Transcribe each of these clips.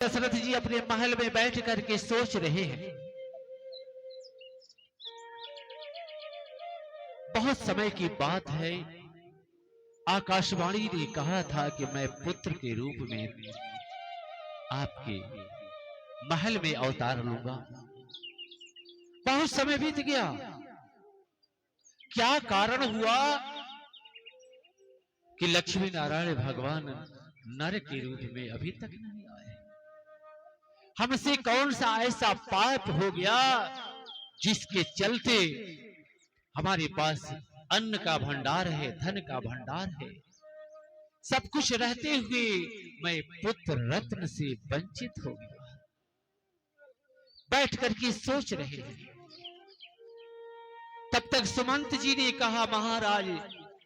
दशरथ जी अपने महल में बैठ करके सोच रहे हैं। बहुत समय की बात है, आकाशवाणी ने कहा था कि मैं पुत्र के रूप में आपके महल में अवतार लूंगा। बहुत समय बीत गया, क्या कारण हुआ कि लक्ष्मी नारायण भगवान नर के रूप में अभी तक नहीं आए? हमसे कौन सा ऐसा पाप हो गया जिसके चलते हमारे पास अन्न का भंडार है, धन का भंडार है, सब कुछ रहते हुए मैं पुत्र रत्न से वंचित हो गया? बैठ करके सोच रहे हैं। तब तक सुमंत जी ने कहा, महाराज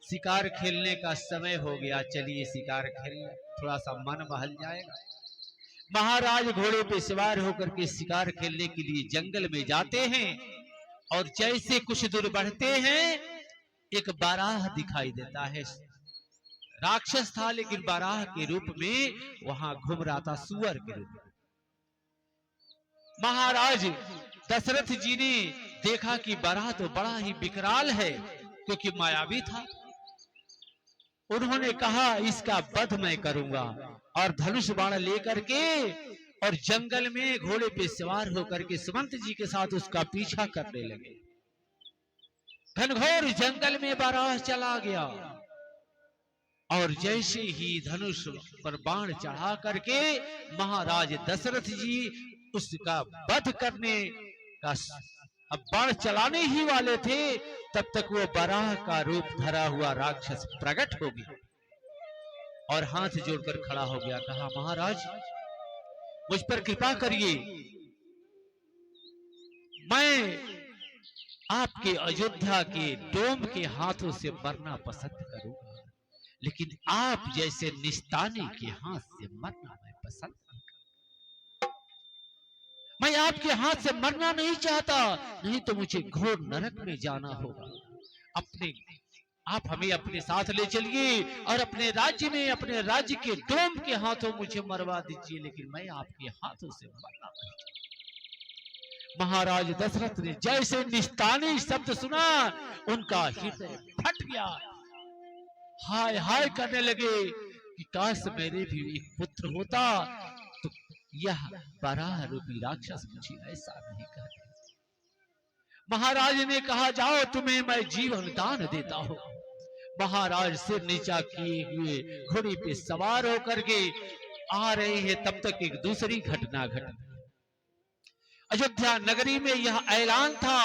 शिकार खेलने का समय हो गया, चलिए शिकार खेल, थोड़ा सा मन बहल जाएगा। महाराज घोड़े पे सवार होकर के शिकार खेलने के लिए जंगल में जाते हैं और जैसे कुछ दूर बढ़ते हैं, एक बाराह दिखाई देता है। राक्षस था लेकिन बाराह के रूप में वहां घूम रहा था, सुअर के रूप में। महाराज दशरथ जी ने देखा कि बाराह तो बड़ा ही विकराल है, क्योंकि मायावी था। उन्होंने कहा, इसका वध मैं करूंगा, और धनुष बाण लेकर के और जंगल में घोड़े पे सवार होकर के सुमंत जी के साथ उसका पीछा करने लगे। घनघोर जंगल में बाराह चला गया और जैसे ही धनुष पर बाण चढ़ा करके महाराज दशरथ जी उसका वध करने का अब बाण चलाने ही वाले थे, तब तक वो बाराह का रूप धरा हुआ राक्षस प्रकट हो गया और हाथ जोड़कर खड़ा हो गया। कहा, महाराज मुझ पर कृपा करिए, मैं आपके अयोध्या के डोम के हाथों से मरना पसंद करूंगा, लेकिन आप जैसे निस्ताने के हाथ से मरना मैं पसंद नहीं करता। मैं आपके हाथ से मरना नहीं चाहता, नहीं तो मुझे घोर नरक में जाना होगा। आप हमें अपने साथ ले चलिए और अपने राज्य में, अपने राज्य के डोम के हाथों मुझे मरवा दीजिए, लेकिन मैं आपके हाथों से मरना नहीं चाहता। महाराज दशरथ ने जैसे निस्तानी शब्द सुना, उनका हृदय फट गया, हाय हाय करने लगे कि काश मेरे भी एक पुत्र होता तो यह बाराह रूपी राक्षस मुझे ऐसा नहीं कहता। महाराज ने कहा, जाओ तुम्हें मैं जीवन दान देता हूं। महाराज सिर नीचा किए हुए घोड़े पे सवार होकर के आ रहे हैं, तब तक एक दूसरी घटना घटी। अयोध्या नगरी में यह ऐलान था,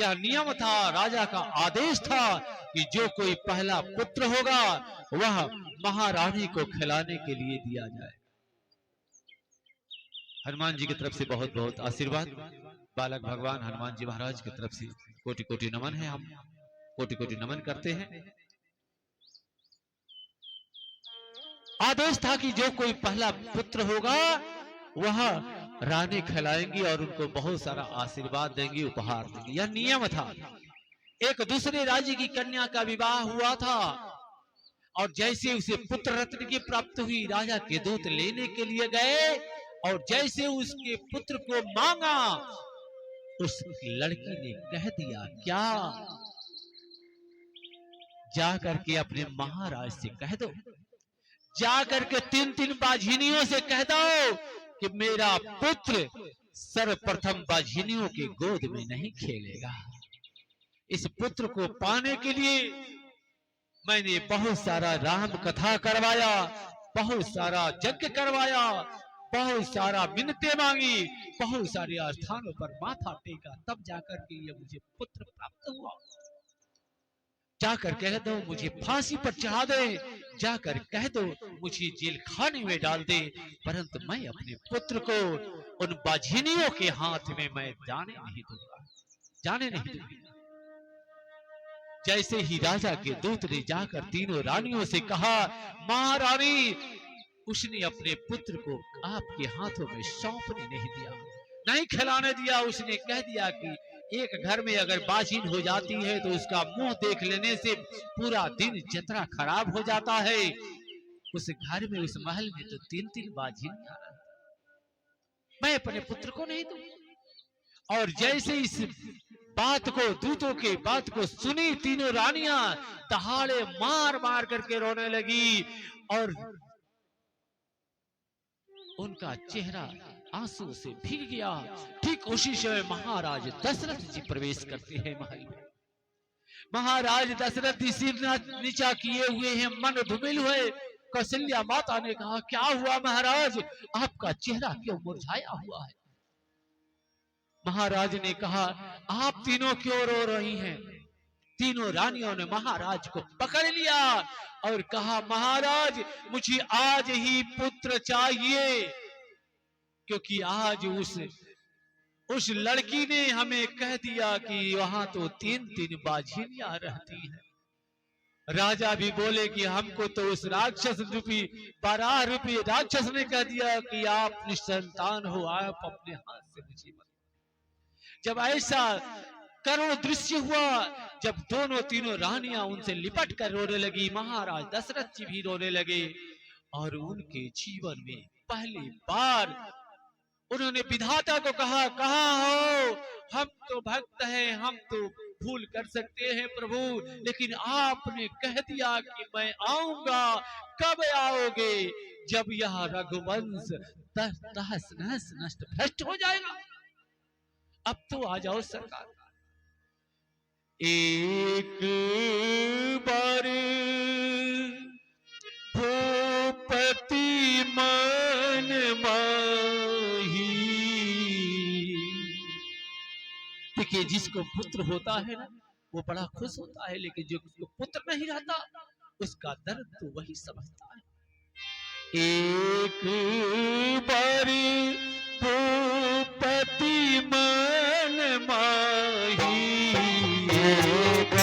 यह नियम था, राजा का आदेश था कि जो कोई पहला पुत्र होगा वह महारानी को खिलाने के लिए दिया जाए। हनुमान जी की तरफ से बहुत बहुत आशीर्वाद। बालक भगवान हनुमान जी महाराज की तरफ से कोटि कोटि नमन है, हम कोटि कोटि नमन करते हैं। आदेश था कि जो कोई पहला पुत्र होगा वह रानी खिलाएंगी और उनको बहुत सारा आशीर्वाद देंगी, उपहार देंगी, यह नियम था। एक दूसरे राज्य की कन्या का विवाह हुआ था और जैसे उसे पुत्र रत्न की प्राप्ति हुई, राजा के दूत लेने के लिए गए और जैसे उसके पुत्र को मांगा, उस लड़की ने कह दिया, क्या? जाकर के अपने महाराज से कह दो, जाकर के 3-3 बाझिनियों से कह दो कि मेरा पुत्र सर्वप्रथम बाझिनियों के गोद में नहीं खेलेगा। इस पुत्र को पाने के लिए मैंने बहुत सारा राम कथा करवाया, बहुत सारा यज्ञ करवाया, बहुत सारा मिन्नतें मांगी, बहुत सारे स्थानों पर माथा टेका, तब जाकर के ये मुझे पुत्र प्राप्त हुआ। जाकर कह दो मुझे फांसी पर चढ़ा दे, जाकर कह दो मुझे जेल खाने में डाल दे, परंतु मैं अपने पुत्र को उन बाझिनियों के हाथ में मैं जाने नहीं दूंगा, जाने नहीं दूंगा। जैसे ही राजा के दूत ने जाकर तीनों रानियों से कहा, महारानी, उसने अपने पुत्र को आपके हाथों में सौंपने नहीं दिया, नहीं खिलाने दिया। उसने कह दिया कि एक घर में अगर बाझिन हो जाती है तो उसका मुंह देख लेने से पूरा दिन जतरा खराब हो जाता है। उस घर में, उस महल में तो 3-3 बाझिन आ रहा। मैं अपने पुत्र को नहीं दूं। और जैसे इस बात को, दूतों के बात को सुनी, तीनों रानियां दहाड़े मार मार करके रोने लगी और उनका चेहरा आंसू से भीग गया। ठीक उसी समय महाराज दशरथ जी प्रवेश करते हैं महल में। महाराज दशरथ जी सिर नीचा किए हुए हैं, मन धुमिल हुए। कौशल्या माता ने कहा, क्या हुआ महाराज, आपका चेहरा क्यों मुरझाया हुआ है? महाराज ने कहा, आप तीनों क्यों रो रही हैं? तीनों रानियों ने महाराज को पकड़ लिया और कहा, महाराज मुझे आज ही पुत्र चाहिए, क्योंकि आज उस लड़की ने हमें कह दिया कि वहां तो 3-3 बाझिनियां रहती हैं। राजा भी बोले कि हमको तो उस राक्षस रूपी 12 रूपी राक्षस ने कह दिया कि आप निसंतान हो, आप अपने हाथ से मुझे मत। जब ऐसा करुण दृश्य हुआ, जब दोनों तीनों रानियां उनसे लिपट कर रोने लगी, महाराज दशरथ जी भी रोने लगे और उनके जीवन में पहली बार उन्होंने विधाता को कहा, कहाँ हो? हम तो भक्त हैं, हम तो भूल कर सकते हैं प्रभु, लेकिन आपने कह दिया कि मैं आऊंगा। कब आओगे? जब यह रघुवंश तहस नहस नष्ट भ्रष्ट हो जाएगा। अब तो आ जाओ सरकार। एक बार भूपति मन माही। देखिए, जिसको पुत्र होता है ना, वो बड़ा खुश होता है, लेकिन जो पुत्र नहीं रहता उसका दर्द तो वही समझता है। एक बार भूपति मन माही, एक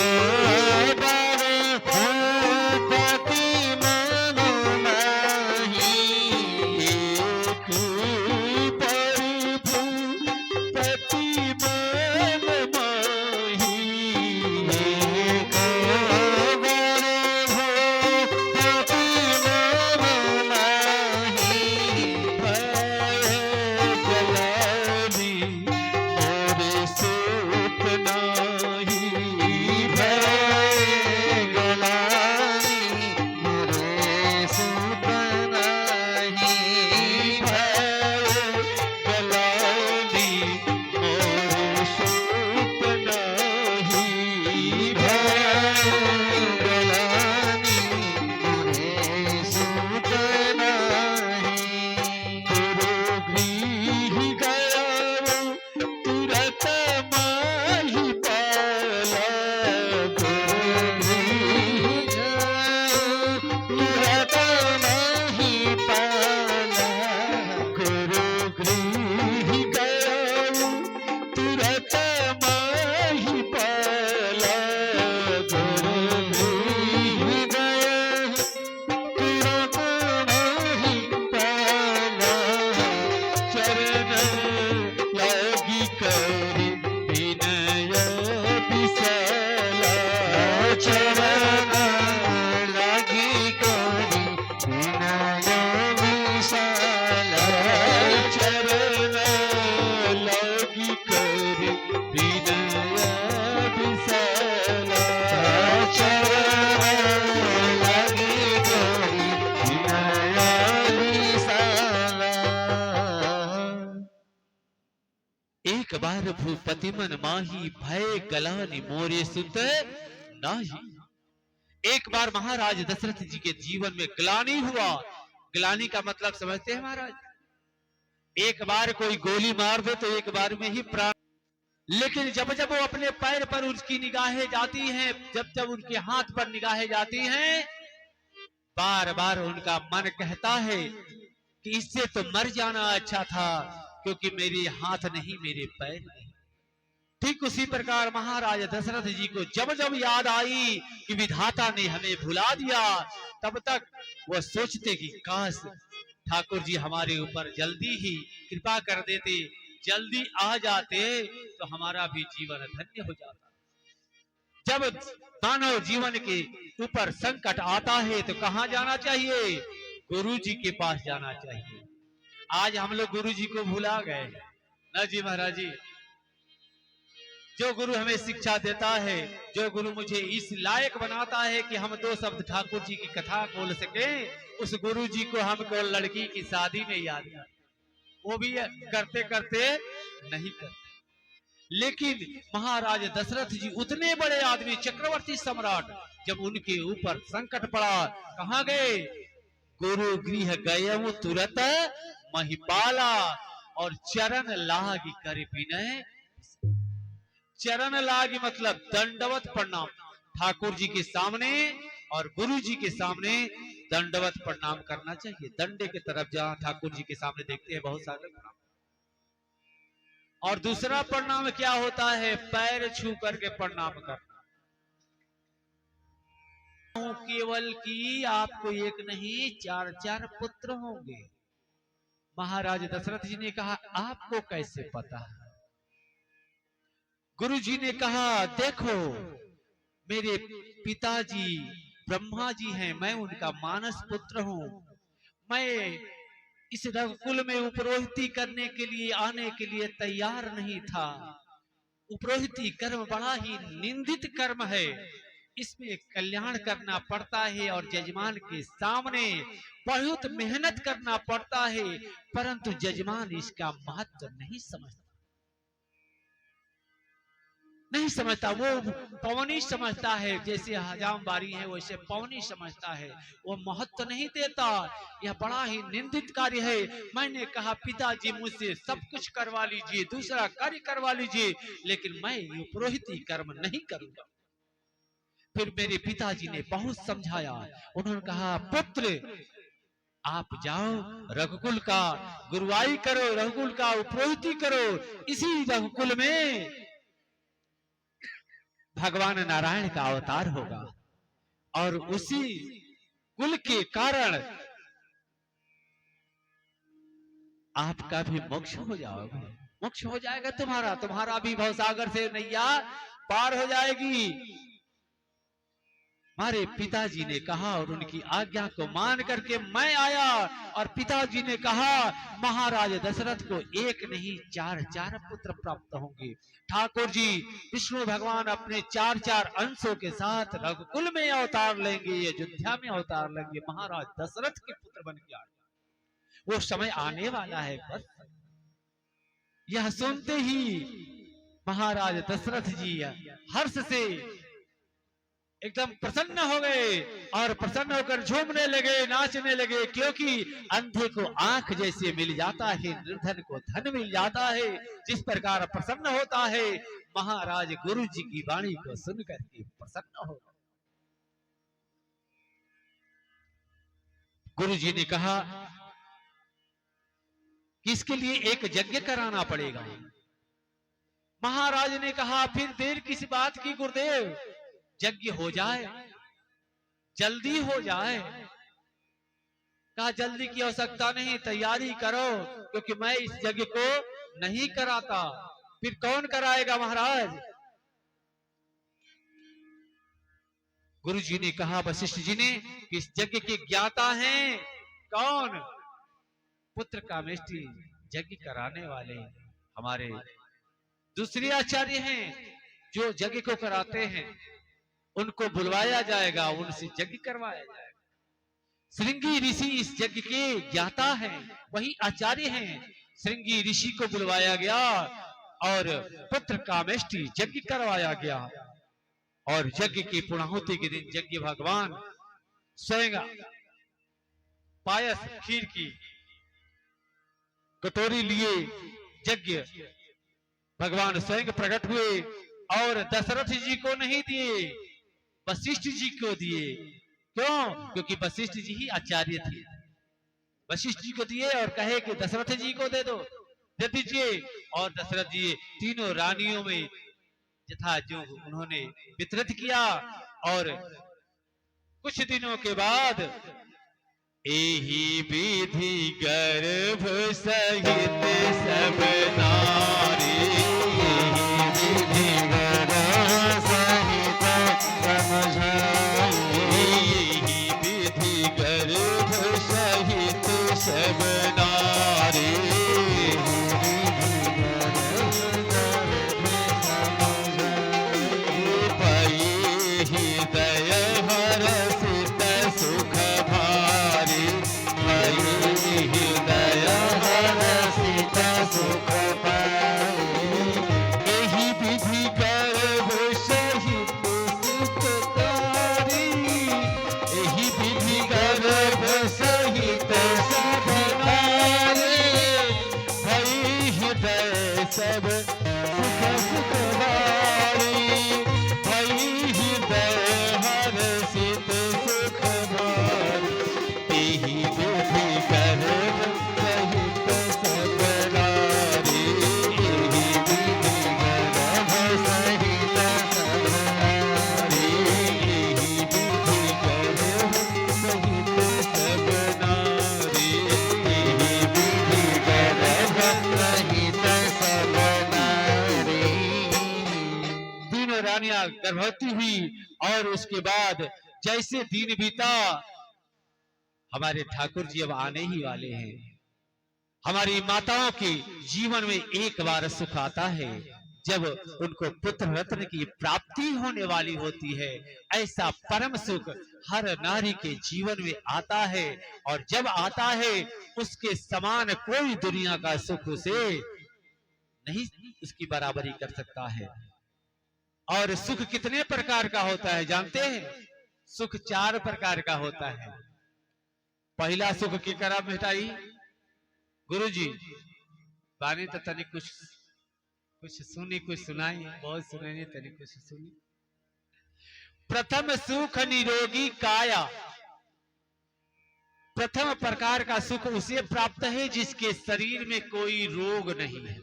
बार भूपति मन माही, एक बार भूपति मन माही, एक बार भूपति मन माही, एक बार भूपति मन माही, भय गलानि मोरे सुत नाही। एक बार महाराज दशरथ जी के जीवन में ग्लानि हुआ। ग्लानि का मतलब समझते हैं महाराज? एक बार कोई गोली मार दे तो एक बार में ही प्राण, लेकिन जब जब वो अपने पैर पर उसकी निगाहें जाती हैं, जब जब उनके हाथ पर निगाहें जाती हैं, बार बार उनका मन कहता है कि इससे तो मर जाना अच्छा था, क्योंकि मेरे हाथ नहीं, मेरे पैर नहीं। ठीक उसी प्रकार महाराज दशरथ जी को जब जब याद आई कि विधाता ने हमें भुला दिया, तब तक वो सोचते कि काश ठाकुर जी हमारे ऊपर जल्दी ही कृपा कर देते, जल्दी आ जाते तो हमारा भी जीवन धन्य हो जाता। जब मानव जीवन के ऊपर संकट आता है तो कहाँ जाना चाहिए? गुरु जी के पास जाना चाहिए। आज हम लोग गुरु जी को भुला गए ना जी महाराज जी। जो गुरु हमें शिक्षा देता है, जो गुरु मुझे इस लायक बनाता है कि हम दो शब्द ठाकुर जी की कथा बोल सके, उस गुरु जी को हमको लड़की की शादी में याद है, वो भी करते करते नहीं करते। लेकिन महाराज दशरथ जी उतने बड़े आदमी, चक्रवर्ती सम्राट, जब उनके ऊपर संकट पड़ा, कहां गए? गुरु गृह गए तुरंत महिपाला, और चरण लाग कर विनय। चरण लागी मतलब दंडवत प्रणाम, ठाकुर जी के सामने और गुरु जी के सामने दंडवत प्रणाम करना चाहिए। दंडे की तरफ जहां ठाकुर जी के सामने देखते हैं बहुत सारे प्रणाम। और दूसरा प्रणाम क्या होता है? पैर छू करके प्रणाम करना। केवल कि आपको एक नहीं 4-4 पुत्र होंगे। महाराज दशरथ जी ने कहा आपको कैसे पता है? गुरु जी ने कहा देखो, मेरे पिताजी ब्रह्मा जी हैं, मैं उनका मानस पुत्र हूं। मैं इस रघुकुल में उपरोहिती करने के लिए आने के लिए तैयार नहीं था। उपरोहिती कर्म बड़ा ही निंदित कर्म है, इसमें कल्याण करना पड़ता है और जजमान के सामने बहुत मेहनत करना पड़ता है, परंतु जजमान इसका महत्व नहीं समझता। वो पवनी समझता है, जैसे हजाम बारी है वैसे पवनी समझता है, वो महत्व नहीं देता। यह बड़ा ही निंदित कार्य है। मैंने कहा पिताजी मुझसे सब कुछ करवा लीजिए, दूसरा कार्य करवा लीजिए, लेकिन मैं ये पुरोहिती कर्म नहीं करूंगा। फिर मेरे पिताजी ने बहुत समझाया। उन्होंने कहा पुत्र आप जाओ, रघुकुल का गुरुवाई करो, रघुकुल का उपरोहिती करो। इसी रघुकुल में भगवान नारायण का अवतार होगा और उसी कुल के कारण आपका भी मोक्ष हो जाओगे, मोक्ष हो जाएगा तुम्हारा भी भवसागर से नैया पार हो जाएगी। हमारे पिताजी ने कहा और उनकी आज्ञा को मान करके मैं आया, और पिताजी ने कहा महाराज दशरथ को एक नहीं 4-4 पुत्र प्राप्त होंगे। ठाकुर जी विष्णु भगवान अपने 4-4 अंशों के साथ रघुकुल में अवतार लेंगे, अयोध्या में अवतार लेंगे, महाराज दशरथ के पुत्र बन के आए। वो समय आने वाला है। बस यह सुनते ही महाराज दशरथ जी हर्ष से एकदम प्रसन्न हो गए और प्रसन्न होकर झूमने लगे, नाचने लगे, क्योंकि अंधे को आंख जैसे मिल जाता है, निर्धन को धन मिल जाता है, जिस प्रकार प्रसन्न होता है महाराज गुरु जी की वाणी को सुनकर के प्रसन्न हो गए। गुरु जी ने कहा कि इसके लिए एक यज्ञ कराना पड़ेगा। महाराज ने कहा फिर देर किस बात की गुरुदेव, यज्ञ हो जाए, जल्दी हो जाए। कहा जल्दी की आवश्यकता नहीं, तैयारी करो, क्योंकि मैं इस यज्ञ को नहीं कराता। फिर कौन कराएगा महाराज? गुरु जी ने कहा वशिष्ठ जी ने कि इस यज्ञ के ज्ञाता हैं कौन? पुत्र कामेष्टि यज्ञ कराने वाले हमारे दूसरे आचार्य हैं, जो यज्ञ को कराते हैं, उनको बुलवाया जाएगा, उनसे यज्ञ करवाया जाएगा। श्रृंगी ऋषि इस यज्ञ के ज्ञाता हैं, वही आचार्य हैं। श्रृंगी ऋषि को बुलवाया गया और पुत्र कामेष्टि यज्ञ करवाया गया। और यज्ञ की पूर्णाहुति के दिन यज्ञ भगवान स्वयं पायस खीर की कटोरी लिए यज्ञ भगवान स्वयं प्रकट हुए, और दशरथ जी को नहीं दिए, वशिष्ठ जी को दिए। क्यों? क्योंकि वशिष्ठ जी ही आचार्य थे। वशिष्ठ जी को दिए और कहे कि दशरथ जी को दे दो, दे दीजिए। और दशरथ जी तीनों रानियों में यथा जो उन्होंने वितरित किया। और कुछ दिनों के बाद एही विधि गर्भ सहित सब नारी, सब नारी सब सुख सुखवारी, भई हृदय हर्षित सुख भारी, तेहि बुद्धि गर्भ सहित सब नारी, एहि बुद्धि गर्भ सहित सब नारी, एहि बुद्धि गर्भ सहित सब नारी, एहि बुद्धि गर्भ सहित सब नारी। तीनों रानियां गर्भवती हुई और उसके बाद जैसे दिन बीता, हमारे ठाकुर जी अब आने ही वाले हैं। हमारी माताओं के जीवन में एक बार सुख आता है जब उनको पुत्र रत्न की प्राप्ति होने वाली होती है। ऐसा परम सुख हर नारी के जीवन में आता है, और जब आता है उसके समान कोई दुनिया का सुख उसे नहीं उसकी बराबरी कर सकता है। और सुख कितने प्रकार का होता है जानते हैं? सुख 4 प्रकार का होता है। पहला सुख की करा भेटाई गुरुजी बानी तो तनी कुछ सुनी, कुछ सुनाई, बहुत सुनाई तनी कुछ सुनी। प्रथम सुख निरोगी काया, प्रथम प्रकार का सुख उसे प्राप्त है जिसके शरीर में कोई रोग नहीं है।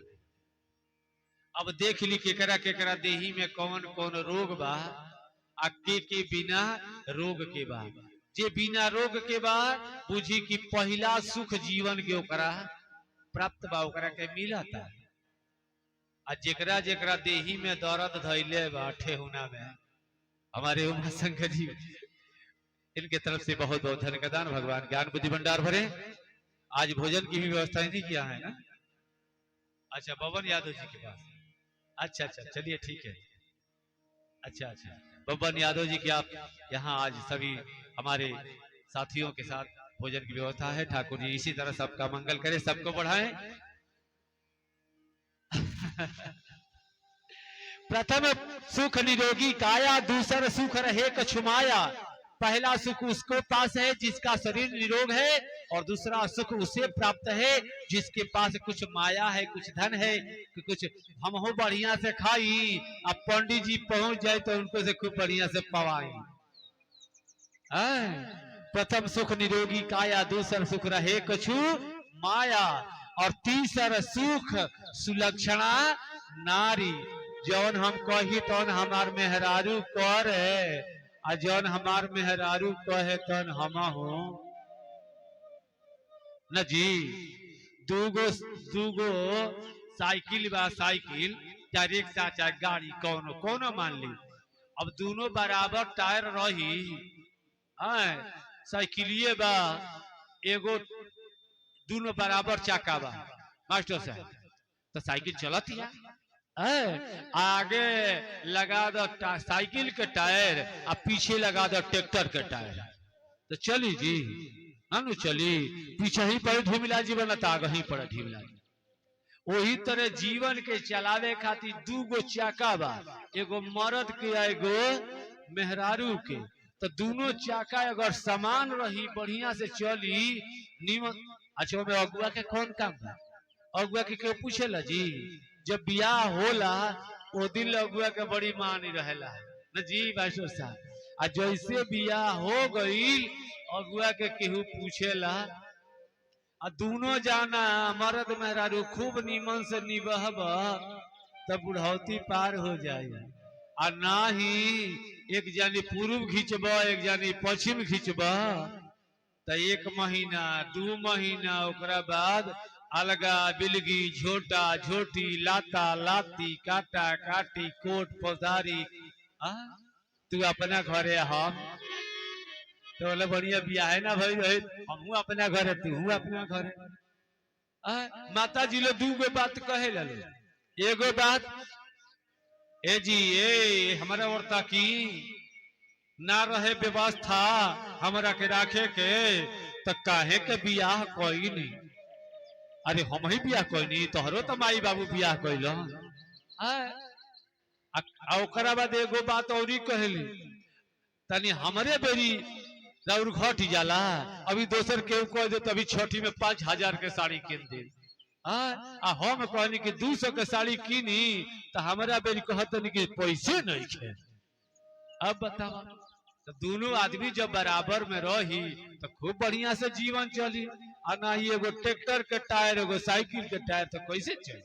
अब देख ली केकरा देही में कौन कौन रोग बा, के बिना रोग के बा। जे बिना रोग के बा बुझी कि पहला सुख जीवन के ओकरा प्राप्त बा, ओकरा के मिलता। आ जेकरा जेकरा देही में दर्द धैले बा ठेहुना में, हमारे उमा शंकर जी इनके तरफ से बहुत बहुत धन्यवाद। भगवान ज्ञान बुद्धि भंडार भरे। आज भोजन की भी व्यवस्था नहीं किया है ना? अच्छा, बबन यादव जी के पास। अच्छा, चलिए ठीक है। अच्छा, बबन यादव जी की आप यहाँ आज सभी हमारे साथियों के साथ भोजन की व्यवस्था है। ठाकुर जी इसी तरह सबका मंगल करे, सबको बढ़ाएं। प्रथम सुख निरोगी काया, दूसरा सुख रहे कछुमाया। पहला सुख उसको पास है जिसका शरीर निरोग है, और दूसरा सुख उसे प्राप्त है जिसके पास कुछ माया है, कुछ धन है, कि कुछ हम हो बढ़िया से खाई, अब पंडित जी पहुंच जाए तो उनको से खूब बढ़िया से पवाई। प्रथम सुख निरोगी काया, दूसरा सुख रहे कछु माया, और तीसरा सुख सुलक्षणा नारी। जौन हम कही तौन हमार मेहरारू कर है, आ जौन हमार मेहरारू कहे तौन हम हो न जी। दूगो साइकिल बा, साइकिल चाहे रिक्शा चाहे गाड़ी कोनो मान ली, अब दोनों बराबर टायर रही। साइकिलिए बा एगो, दोनों बराबर चाका बा मास्टर साहब, तो साइकिल चलत है। आगे लगा दो साइकिल के टायर, और पीछे लगा दो ट्रैक्टर के टायर, तो चली जी ना चली। पीछे ही पड़े ढीमला जी बनता, आगे ही पड़े ढीमला जी। वही तरह जीवन के चलावे खातिर दूगो चाका बा, एगो मर्द के एगो मेहरारू के। तो दोनों चाका अगर समान रही, बढ़िया से चली नीमन। अच्छा, में अगुआ के कौन काम बा? अगुआ के क्यों पूछेला जी? जब बियाह होला वो दिन अगुआ के बड़ी मानी रहेला न जी बासुर साहब। आ जैसे बियाह हो गई अगुआ के केहू पूछेला, आ दोनों जाना मर्द मेहरारू खूब नीमन से निभहब तब बुढ़ौती पार हो जाए। आ ना ही एक जानी पूर्व खींचब, एक जानी पश्चिम खींचब, तो 1 महीना 2 महीना ओकरा बाद अलगा बिलगी, झोटा झोटी, लाता लाती, काटा काटी, कोट पौधारी। तू अपना घरे, हम तो बोले बढ़िया बिया है ना भाई, हम अपना घर, तू अपना घर। माता जी लोग 2 बात कहे लगे। एगो बात, ए जी ए हमारा औरता की ना रहे व्यवस्था हमरा के राखे के, तो काहे के बियाह कोई नहीं। अरे हम ही बियाह कोई नहीं, तोहरो तो माई बाबू बियाह कोइल। ओकरा बाद एगो बात औरी कहली, तनी हमरे बेरी राउर घट जाला। अभी दोसर केहू कह दे, तभी छठी में 5000 के साड़ी किन दे। हम कहनी कि 200 के साड़ी कीनी तो हमारा बेरी कहतनी कि पैसे नहीं खे। अब बताओ, तो दोनों आदमी जब बराबर में रही तो खूब बढ़िया से जीवन चली। आ ना ही एगो ट्रैक्टर के टायर एगो साइकिल के टायर तो कैसे चली।